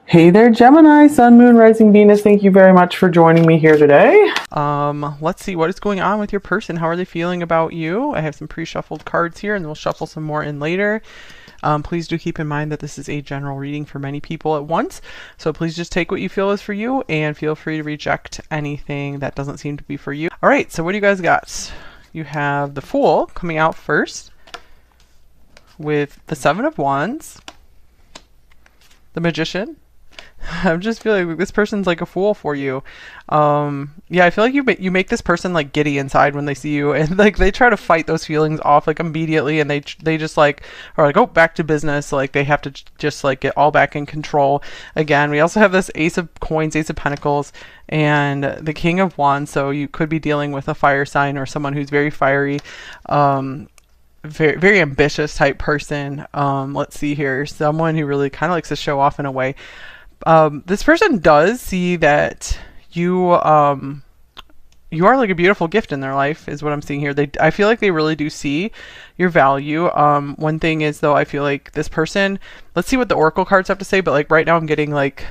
Hey there, Gemini, Sun, Moon, Rising, Venus. Thank you very much for joining me here today. Let's see what is going on with your person. How are they feeling about you? I have some pre-shuffled cards here and we'll shuffle some more in later. Please do keep in mind that this is a general reading for many people at once. So please just take what you feel is for you and feel free to reject anything that doesn't seem to be for you. All right, so what do you guys got? You have the Fool coming out first with the Seven of Wands, the Magician. I'm just feeling like this person's like a fool for you. Yeah, I feel like you make this person like giddy inside when they see you, and like they try to fight those feelings off like immediately, and they just like are like, oh, back to business. Like they have to just like get all back in control again. We also have this Ace of Coins, Ace of Pentacles, and the King of Wands. So you could be dealing with a fire sign or someone who's very fiery. Very, very ambitious type person. Let's see here. Someone who really kind of likes to show off in a way. This person does see that you you are like a beautiful gift in their life is what I'm seeing here. I feel like they really do see your value. One thing is though, I feel like this person, let's see what the Oracle cards have to say, but like right now I'm getting like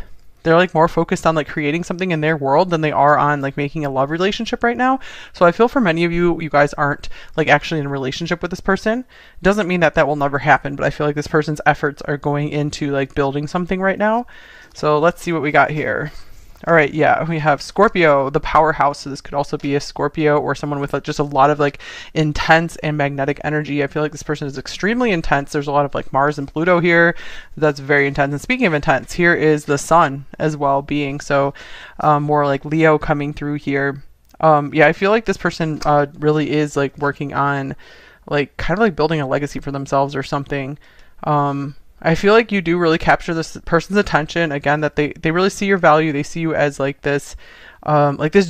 they're like more focused on like creating something in their world than they are on like making a love relationship right now. So I feel for many of you, you guys aren't like actually in a relationship with this person. Doesn't mean that that will never happen, but I feel like this person's efforts are going into like building something right now. So let's see what we got here. All right, yeah, we have Scorpio, the powerhouse. So this could also be a Scorpio or someone with just a lot of like intense and magnetic energy. I feel like this person is extremely intense. There's a lot of like Mars and Pluto here. That's very intense. And speaking of intense, here is the Sun as well being. So more like Leo coming through here. Yeah, I feel like this person really is like working on like kind of like building a legacy for themselves or something. I feel like you do really capture this person's attention again, that they really see your value. They see you as like this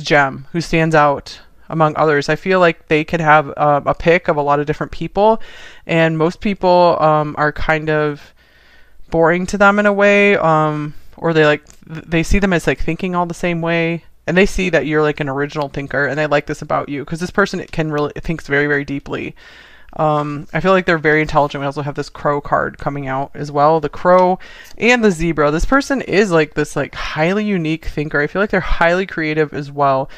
gem who stands out among others. I feel like they could have a pick of a lot of different people, and most people are kind of boring to them in a way, or they see them as like thinking all the same way, and they see that you're like an original thinker, and they like this about you because this person thinks very, very deeply. I feel like they're very intelligent. We also have this Crow card coming out as well. The Crow and the Zebra. This person is like this like highly unique thinker. I feel like they're highly creative as well.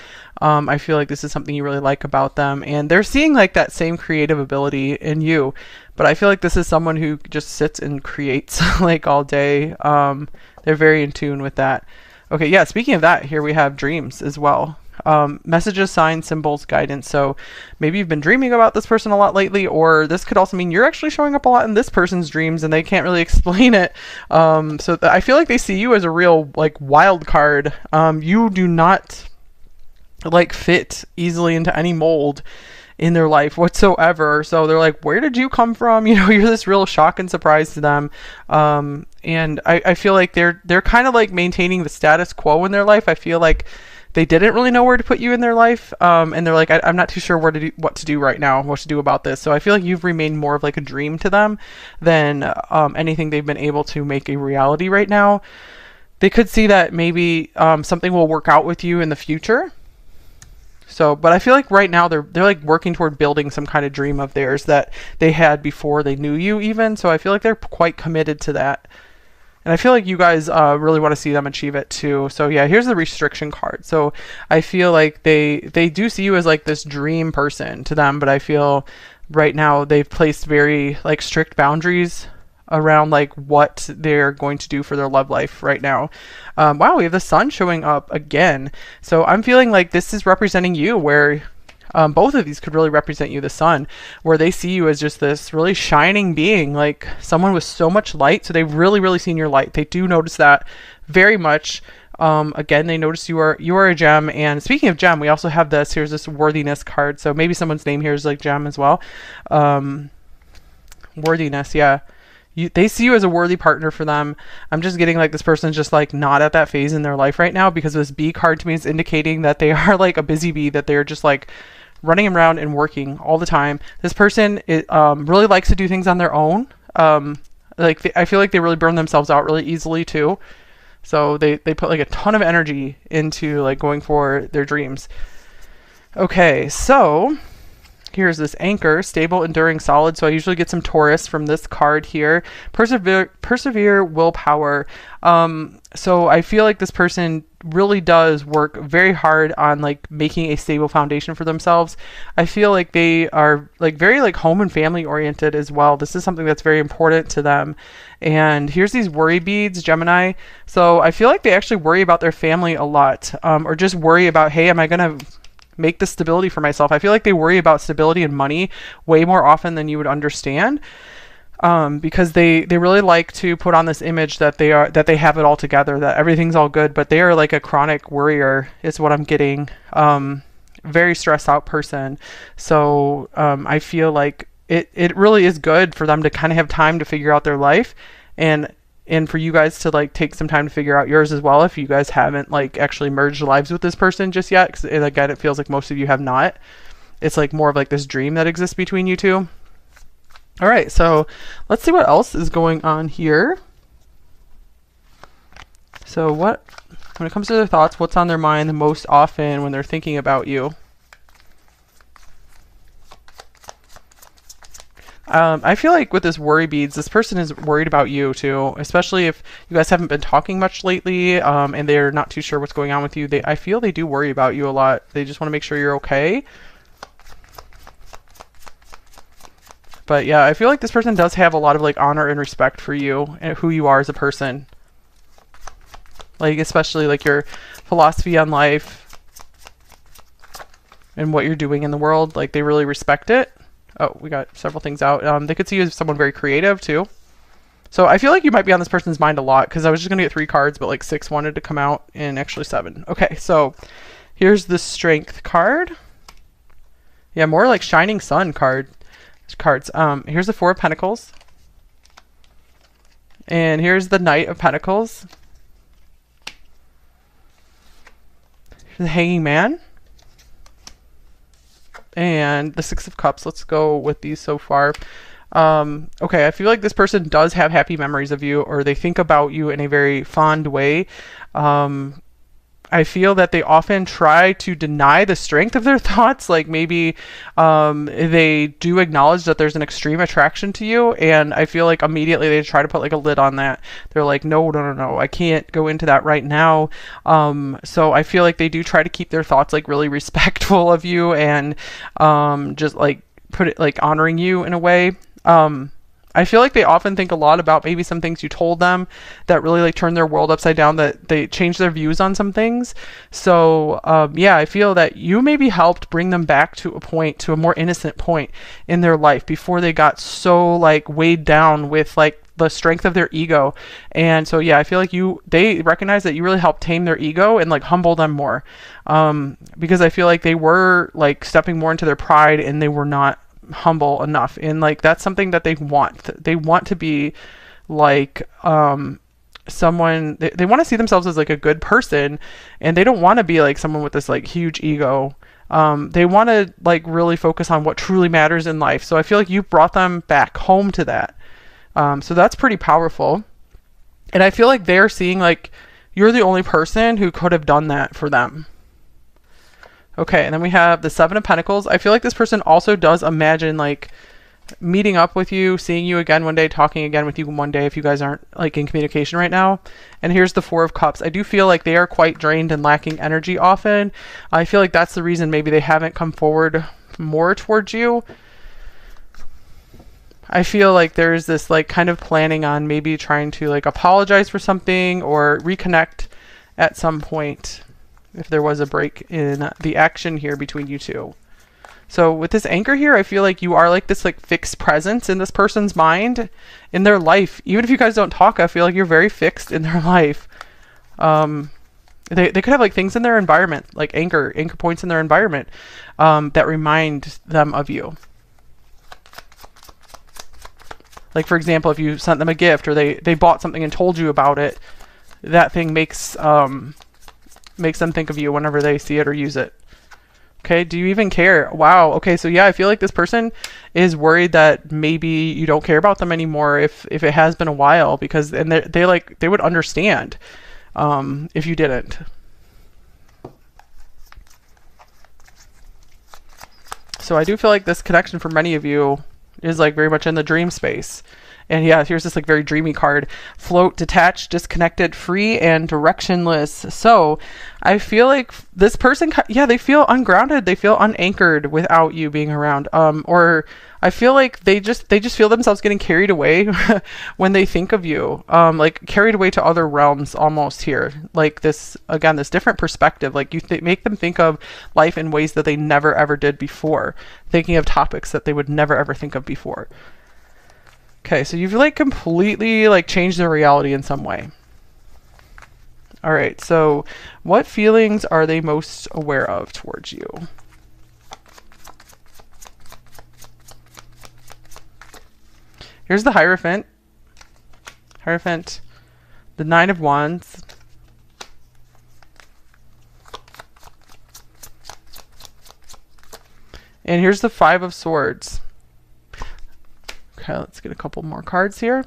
I feel like this is something you really like about them, and they're seeing like that same creative ability in you. But I feel like this is someone who just sits and creates like all day. They're very in tune with that. Okay, yeah, speaking of that, here we have dreams as well. Messages, signs, symbols, guidance. So maybe you've been dreaming about this person a lot lately, or this could also mean you're actually showing up a lot in this person's dreams and they can't really explain it. I feel like they see you as a real like wild card. You do not like fit easily into any mold in their life whatsoever. So they're like, where did you come from? You know, you're this real shock and surprise to them. And I feel like they're kind of like maintaining the status quo in their life. I feel like they didn't really know where to put you in their life, and they're like, I'm not too sure what to do right now, what to do about this. So I feel like you've remained more of like a dream to them than anything they've been able to make a reality right now. They could see that maybe something will work out with you in the future. So, but I feel like right now they're like working toward building some kind of dream of theirs that they had before they knew you even. So I feel like they're quite committed to that. And I feel like you guys really want to see them achieve it too. So yeah, here's the restriction card. So I feel like they do see you as like this dream person to them, but I feel right now they've placed very like strict boundaries around like what they're going to do for their love life right now. Wow, we have the Sun showing up again. So I'm feeling like this is representing you, where both of these could really represent you, the Sun, where they see you as just this really shining being, like someone with so much light. So they've really, really seen your light. They do notice that very much. Again, they notice you are a gem. And speaking of gem, we also have this. Here's this worthiness card. So maybe someone's name here is like gem as well. Worthiness, yeah. They see you as a worthy partner for them. I'm just getting like this person's just like not at that phase in their life right now, because this bee card to me is indicating that they are like a busy bee, that they're just like running around and working all the time. This person really likes to do things on their own. I feel like they really burn themselves out really easily too. So they put like a ton of energy into like going for their dreams. Okay, so Here's this anchor, stable, enduring, solid. So I usually get some Taurus from this card here. Persevere, willpower. So I feel like this person really does work very hard on like making a stable foundation for themselves. I feel like they are like very like home and family oriented as well. This is something that's very important to them. And here's these worry beads, Gemini. So I feel like they actually worry about their family a lot, or just worry about, hey, am I going to make the stability for myself? I feel like they worry about stability and money way more often than you would understand, because they really like to put on this image that they have it all together, that everything's all good, but they are like a chronic worrier is what I'm getting. Very stressed out person. So I feel like it really is good for them to kind of have time to figure out their life, and for you guys to like take some time to figure out yours as well if you guys haven't like actually merged lives with this person just yet, because again, it feels like most of you have not. It's like more of like this dream that exists between you two. All right, so let's see what else is going on here. So when it comes to their thoughts, what's on their mind the most often when they're thinking about you? I feel like with this worry beads, this person is worried about you too, especially if you guys haven't been talking much lately, and they're not too sure what's going on with you. I feel they do worry about you a lot. They just want to make sure you're okay. But yeah, I feel like this person does have a lot of like honor and respect for you and who you are as a person. Like especially like your philosophy on life and what you're doing in the world. Like they really respect it. Oh, we got several things out. They could see you as someone very creative too. So I feel like you might be on this person's mind a lot, because I was just going to get 3 cards, but like 6 wanted to come out, and actually 7. Okay, so here's the Strength card. Yeah, more like Shining Sun cards. Here's the 4 of Pentacles. And here's the Knight of Pentacles. Here's the Hanging Man. And the 6 of Cups. Let's go with these so far. Okay, I feel like this person does have happy memories of you, or they think about you in a very fond way. I feel that they often try to deny the strength of their thoughts. Like maybe they do acknowledge that there's an extreme attraction to you, and I feel like immediately they try to put like a lid on that. They're like, no, I can't go into that right now. So I feel like they do try to keep their thoughts like really respectful of you, and just like put it like honoring you in a way. I feel like they often think a lot about maybe some things you told them that really like turned their world upside down, that they changed their views on some things. So yeah, I feel that you maybe helped bring them back to a more innocent point in their life before they got so like weighed down with like the strength of their ego. And so yeah, I feel like they recognize that you really helped tame their ego and like humble them more, because I feel like they were like stepping more into their pride, and they were not humble enough. And like that's something that they want to be like someone, they want to see themselves as like a good person, and they don't want to be like someone with this like huge ego. They want to like really focus on what truly matters in life. So I feel like you brought them back home to that. So that's pretty powerful, and I feel like they're seeing like you're the only person who could have done that for them. Okay, and then we have the 7 of Pentacles. I feel like this person also does imagine like meeting up with you, seeing you again one day, talking again with you one day if you guys aren't like in communication right now. And here's the 4 of Cups. I do feel like they are quite drained and lacking energy often. I feel like that's the reason maybe they haven't come forward more towards you. I feel like there's this like kind of planning on maybe trying to like apologize for something or reconnect at some point, if there was a break in the action here between you two. So with this anchor here, I feel like you are like this like fixed presence in this person's mind, in their life. Even if you guys don't talk, I feel like you're very fixed in their life. They could have like things in their environment, like anchor points in their environment, that remind them of you. Like for example, if you sent them a gift, or they bought something and told you about it, that thing makes them think of you whenever they see it or use it. Okay, do you even care? Wow. Okay, so yeah, I feel like this person is worried that maybe you don't care about them anymore if it has been a while, because and they would understand if you didn't. So I do feel like this connection for many of you is like very much in the dream space. And yeah, here's this like very dreamy card. Float, detached, disconnected, free, and directionless. So I feel like this person, yeah, they feel ungrounded. They feel unanchored without you being around. Or I feel like they just feel themselves getting carried away when they think of you. Like carried away to other realms almost here. Like this, again, this different perspective. Like you make them think of life in ways that they never ever did before. Thinking of topics that they would never ever think of before. Okay, so you've like completely like changed their reality in some way. All right, so what feelings are they most aware of towards you? Here's the Hierophant. Hierophant, the Nine of Wands. And here's the Five of Swords. Okay, let's get a couple more cards here.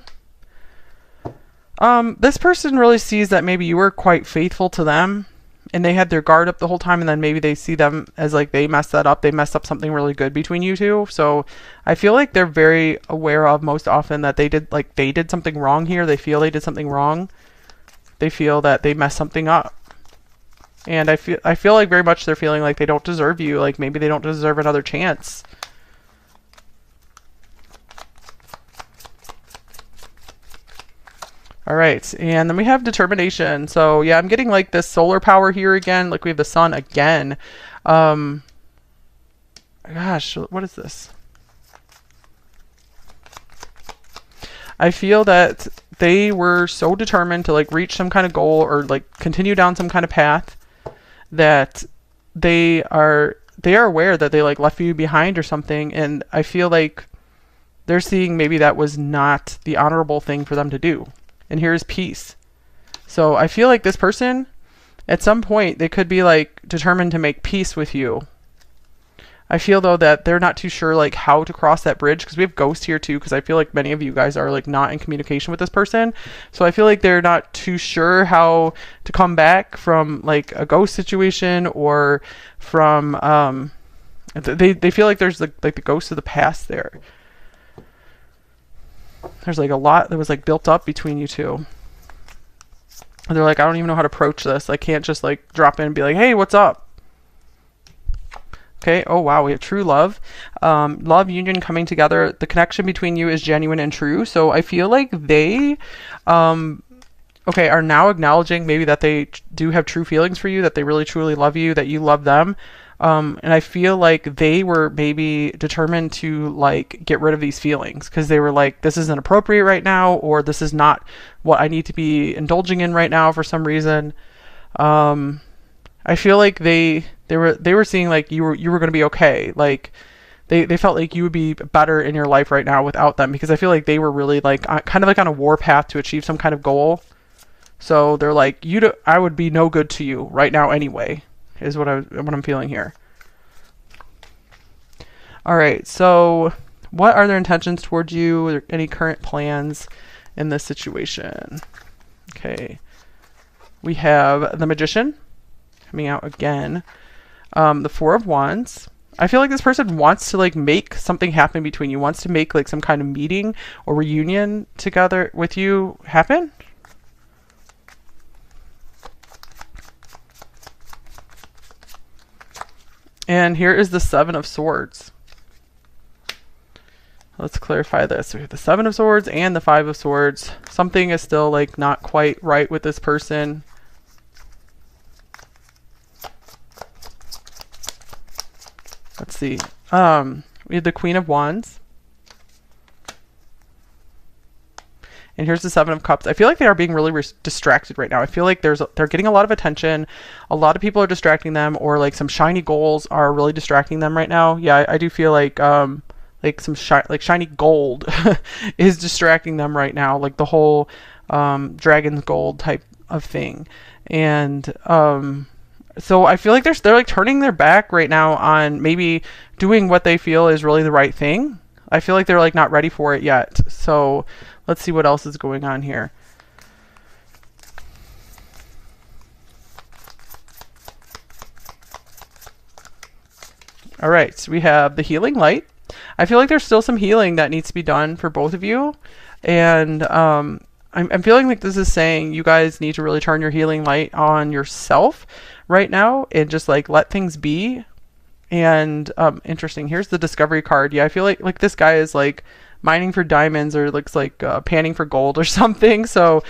This person really sees that maybe you were quite faithful to them and they had their guard up the whole time, and then maybe they see them as like they messed that up. They messed up something really good between you two. So I feel like they're very aware of most often that they did something wrong here. They feel they did something wrong. They feel that they messed something up. And I feel like very much they're feeling like they don't deserve you. Like maybe they don't deserve another chance. All right, and then we have determination. So yeah, I'm getting like this solar power here again. Like we have the sun again. Gosh, what is this? I feel that they were so determined to like reach some kind of goal or like continue down some kind of path that they are aware that they like left you behind or something. And I feel like they're seeing maybe that was not the honorable thing for them to do. And here's peace. So I feel like this person, at some point, they could be like determined to make peace with you. I feel though that they're not too sure like how to cross that bridge, because we have ghost here too, because I feel like many of you guys are like not in communication with this person. So I feel like they're not too sure how to come back from like a ghost situation, or from they feel like there's like the ghost of the past there. There's like a lot that was like built up between you two. And they're like, I don't even know how to approach this. I can't just like drop in and be like, hey, what's up? Okay. Oh, wow. We have true love. Love, union, coming together. The connection between you is genuine and true. So I feel like they, okay, are now acknowledging maybe that they do have true feelings for you, that they really truly love you, that you love them. And I feel like they were maybe determined to like get rid of these feelings, because they were like, this isn't appropriate right now, or this is not what I need to be indulging in right now for some reason. I feel like they were seeing like you were going to be okay. Like they felt like you would be better in your life right now without them, because I feel like they were really like kind of like on a war path to achieve some kind of goal. So they're like, I would be no good to you right now anyway, is what I'm feeling here. All right, so what are their intentions towards you? Are there any current plans in this situation? Okay, we have the Magician coming out again. The Four of Wands. I feel like this person wants to like make something happen between you, wants to make like some kind of meeting or reunion together with you happen. And here is the Seven of Swords. Let's clarify this. We have the Seven of Swords and the Five of Swords. Something is still like not quite right with this person. Let's see. We have the Queen of Wands. And here's the Seven of Cups. I feel like they are being really distracted right now. I feel like they're getting a lot of attention. A lot of people are distracting them, or like some shiny goals are really distracting them right now. Yeah, I do feel like some shiny gold is distracting them right now, like the whole dragon's gold type of thing. And so I feel like they're like turning their back right now on maybe doing what they feel is really the right thing. I feel like they're like not ready for it yet. So let's see what else is going on here. All right, so we have the healing light. I feel like there's still some healing that needs to be done for both of you. And I'm feeling like this is saying you guys need to really turn your healing light on yourself right now and just like let things be. And interesting, here's the discovery card. Yeah, I feel like this guy is like mining for diamonds, or looks like panning for gold or something. So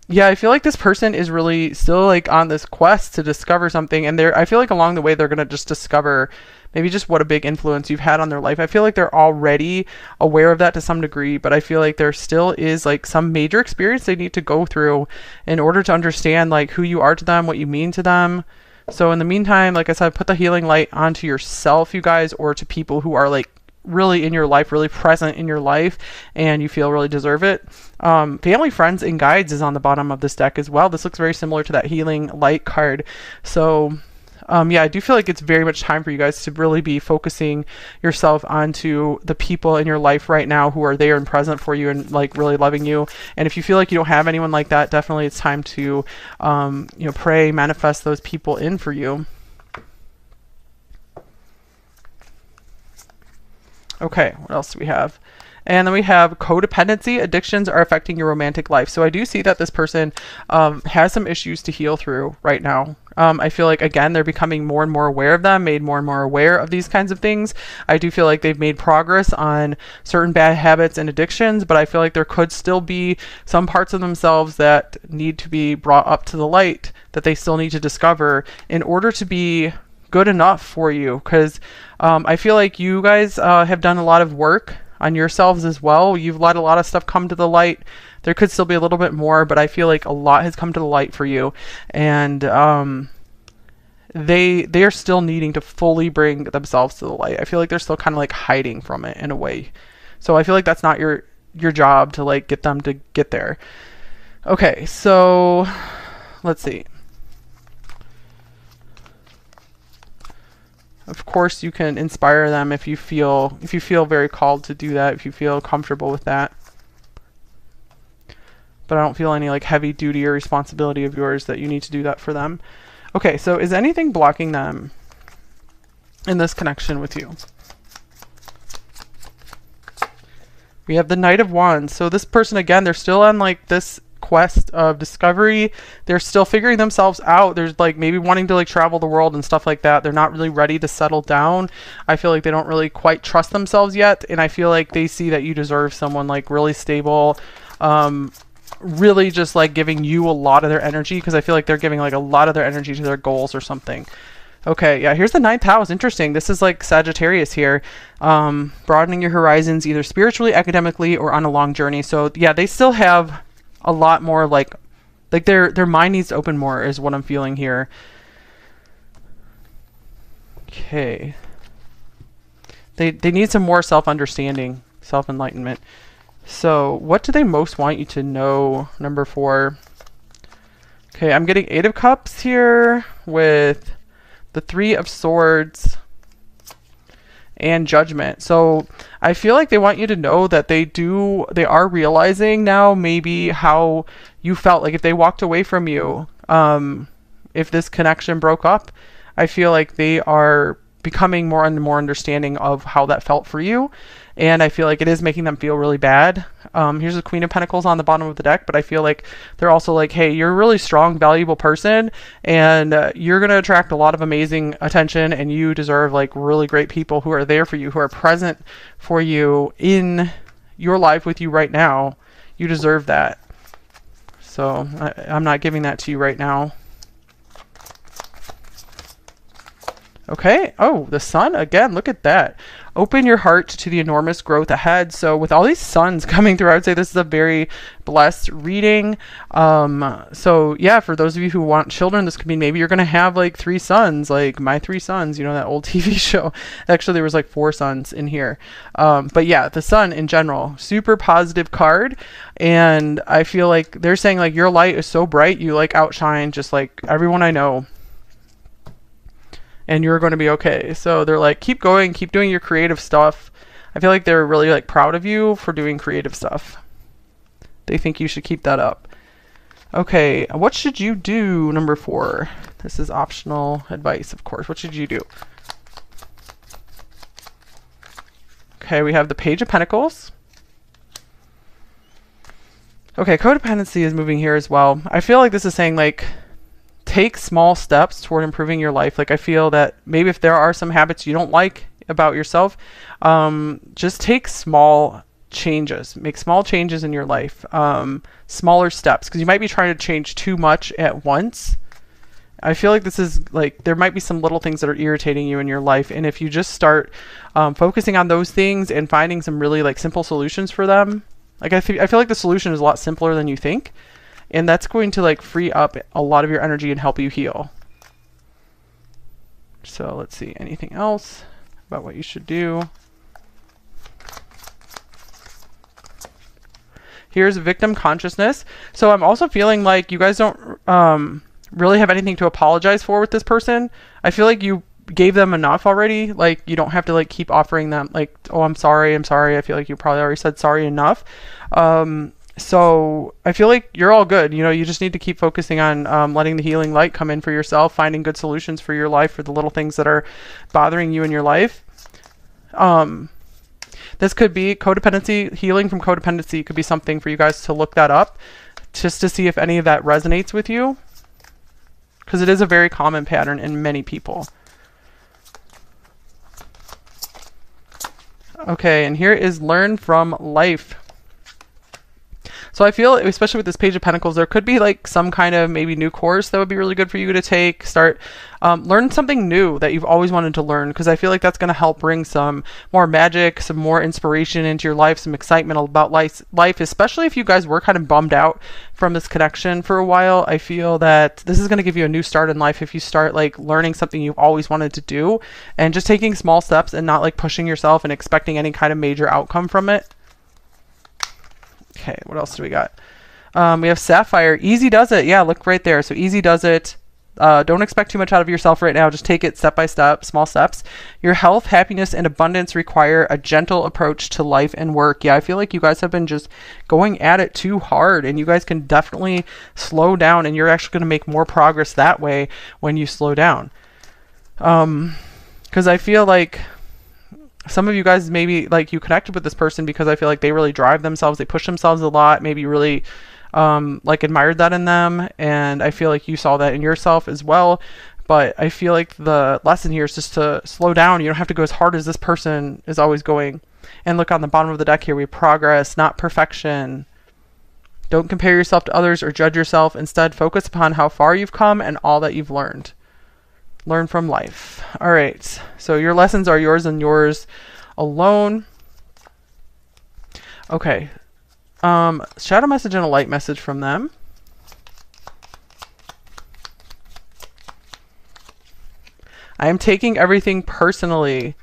yeah, I feel like this person is really still like on this quest to discover something, and I feel like along the way they're gonna just discover maybe just what a big influence you've had on their life. I feel like they're already aware of that to some degree, but I feel like there still is like some major experience they need to go through in order to understand like who you are to them, what you mean to them. So in the meantime, like I said, put the healing light onto yourself, you guys, or to people who are like really in your life, really present in your life, and you feel really deserve it. Family, friends, and guides is on the bottom of this deck as well. This looks very similar to that healing light card. So yeah, I do feel like it's very much time for you guys to really be focusing yourself onto the people in your life right now who are there and present for you and like really loving you. And if you feel like you don't have anyone like that, definitely it's time to you know, pray, manifest those people in for you. Okay, what else do we have? And then we have codependency. Addictions are affecting your romantic life. So I do see that this person has some issues to heal through right now. I feel like, again, they're becoming more and more aware of them, made more and more aware of these kinds of things. I do feel like they've made progress on certain bad habits and addictions, but I feel like there could still be some parts of themselves that need to be brought up to the light, that they still need to discover in order to be good enough for you. Because I feel like you guys have done a lot of work on yourselves as well. You've let a lot of stuff come to the light. There could still be a little bit more, but I feel like a lot has come to the light for you, and they are still needing to fully bring themselves to the light. I feel like they're still kind of like hiding from it in a way. So I feel like that's not your job to like get them to get there. Okay, so let's see. Of course, you can inspire them if you feel very called to do that, if you feel comfortable with that. But I don't feel any like heavy duty or responsibility of yours that you need to do that for them. Okay, so is anything blocking them in this connection with you? We have the Knight of Wands. So this person, again, they're still on like this quest of discovery. They're still figuring themselves out. There's like maybe wanting to like travel the world and stuff like that. They're not really ready to settle down. I feel like they don't really quite trust themselves yet, and I feel like they see that you deserve someone like really stable, really just like giving you a lot of their energy, because I feel like they're giving like a lot of their energy to their goals or something. Okay, yeah, here's the 9th house. Interesting. This is like Sagittarius here. Broadening your horizons either spiritually, academically, or on a long journey. So yeah, they still have a lot more like their mind needs to open more is what I'm feeling here. Okay. They need some more self-understanding, self-enlightenment. So what do they most want you to know, number 4? Okay, I'm getting 8 of Cups here with the 3 of Swords and Judgment. So I feel like they want you to know that they are realizing now maybe how you felt like if they walked away from you, if this connection broke up. I feel like they are becoming more and more understanding of how that felt for you, and I feel like it is making them feel really bad. Here's the Queen of Pentacles on the bottom of the deck, but I feel like they're also like, hey, you're a really strong, valuable person, and you're going to attract a lot of amazing attention, and you deserve like really great people who are there for you, who are present for you in your life with you right now. You deserve that. So I'm not giving that to you right now. Okay. Oh, the Sun again. Look at that. Open your heart to the enormous growth ahead. So with all these suns coming through, I would say this is a very blessed reading. So yeah, for those of you who want children, this could mean maybe you're going to have like 3 sons, like My 3 Sons, you know, that old TV show. Actually, there was like 4 sons in here. But yeah, the Sun in general, super positive card. And I feel like they're saying like your light is so bright, you like outshine just like everyone I know. And you're going to be okay. So they're like, keep going, keep doing your creative stuff. I feel like they're really like proud of you for doing creative stuff. They think you should keep that up. Okay, what should you do, number 4? This is optional advice, of course. What should you do? Okay, we have the Page of Pentacles. Okay, codependency is moving here as well. I feel like this is saying like take small steps toward improving your life. Like I feel that maybe if there are some habits you don't like about yourself, just take small changes. Make small changes in your life. Smaller steps, because you might be trying to change too much at once. I feel like this is like there might be some little things that are irritating you in your life, and if you just start focusing on those things and finding some really like simple solutions for them, like I feel like the solution is a lot simpler than you think, and that's going to like free up a lot of your energy and help you heal. So let's see, anything else about what you should do? Here's victim consciousness. So I'm also feeling like you guys don't really have anything to apologize for with this person. I feel like you gave them enough already. Like you don't have to like keep offering them like, oh, I'm sorry. I feel like you probably already said sorry enough. So I feel like you're all good. You know, you just need to keep focusing on letting the healing light come in for yourself, finding good solutions for your life, for the little things that are bothering you in your life. This could be codependency, healing from codependency could be something for you guys to look that up just to see if any of that resonates with you, because it is a very common pattern in many people. Okay, and here is learn from life. So I feel, especially with this Page of Pentacles, there could be like some kind of maybe new course that would be really good for you to take. Start, learn something new that you've always wanted to learn, because I feel like that's going to help bring some more magic, some more inspiration into your life, some excitement about life, especially if you guys were kind of bummed out from this connection for a while. I feel that this is going to give you a new start in life if you start like learning something you've always wanted to do and just taking small steps and not like pushing yourself and expecting any kind of major outcome from it. Okay, what else do we got? We have Sapphire. Easy does it. Yeah, look right there. So easy does it. Don't expect too much out of yourself right now. Just take it step by step, small steps. Your health, happiness, and abundance require a gentle approach to life and work. Yeah, I feel like you guys have been just going at it too hard, and you guys can definitely slow down, and you're actually going to make more progress that way when you slow down. Because I feel like some of you guys maybe like you connected with this person because I feel like they really drive themselves, they push themselves a lot, maybe really like admired that in them, and I feel like you saw that in yourself as well. But I feel like the lesson here is just to slow down. You don't have to go as hard as this person is always going. And look on the bottom of the deck here, we have progress, not perfection. Don't compare yourself to others or judge yourself. Instead, focus upon how far you've come and all that you've learned. Learn from life. All right, so your lessons are yours and yours alone. Okay, shadow message and a light message from them. I am taking everything personally.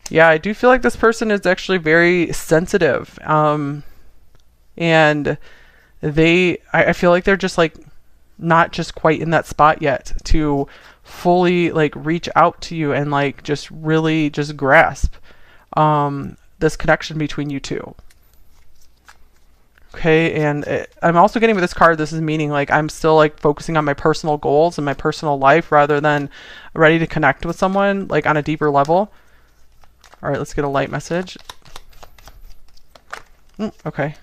Yeah, I do feel like this person is actually very sensitive, and I feel like they're just like not just quite in that spot yet to fully like reach out to you and like just really just grasp this connection between you two. Okay, and I'm also getting with this card, this is meaning like I'm still like focusing on my personal goals and my personal life rather than ready to connect with someone like on a deeper level. All right, let's get a light message. Okay.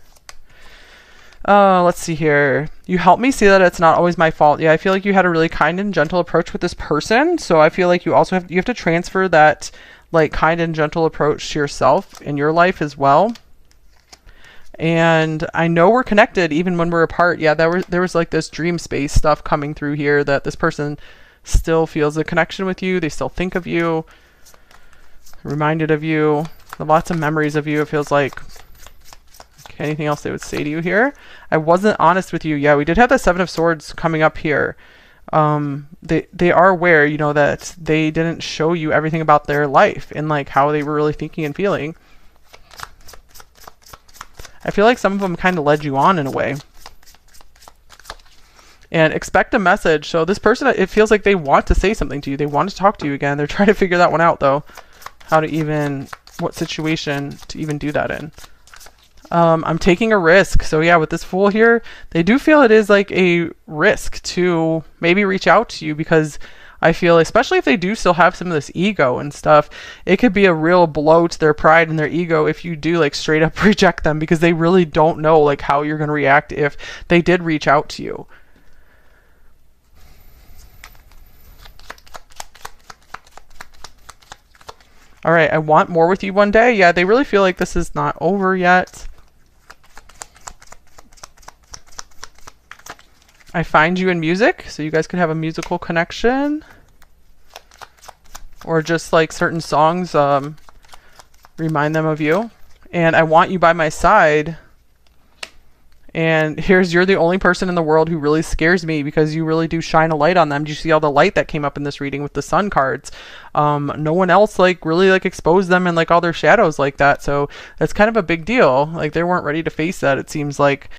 Let's see here. You help me see that it's not always my fault. Yeah, I feel like you had a really kind and gentle approach with this person. So I feel like you also have to transfer that like kind and gentle approach to yourself in your life as well. And I know we're connected even when we're apart. Yeah, there was like this dream space stuff coming through here that this person still feels a connection with you. They still think of you, reminded of you, lots of memories of you, it feels like. Anything else they would say to you here? I wasn't honest with you. Yeah, we did have the Seven of Swords coming up here. They are aware, you know, that they didn't show you everything about their life and like how they were really thinking and feeling. I feel like some of them kind of led you on in a way. And expect a message. So this person, it feels like they want to say something to you. They want to talk to you again. They're trying to figure that one out though. How to even, what situation to even do that in. I'm taking a risk. So yeah, with this Fool here, they do feel it is like a risk to maybe reach out to you because I feel, especially if they do still have some of this ego and stuff, it could be a real blow to their pride and their ego if you do like straight up reject them, because they really don't know like how you're going to react if they did reach out to you. All right, I want more with you one day. Yeah, they really feel like this is not over yet. I find you in music, so you guys could have a musical connection. Or just like certain songs remind them of you. And I want you by my side. And you're the only person in the world who really scares me, because you really do shine a light on them. Do you see all the light that came up in this reading with the sun cards? No one else like really like exposed them and like all their shadows like that. So that's kind of a big deal. Like they weren't ready to face that, it seems like.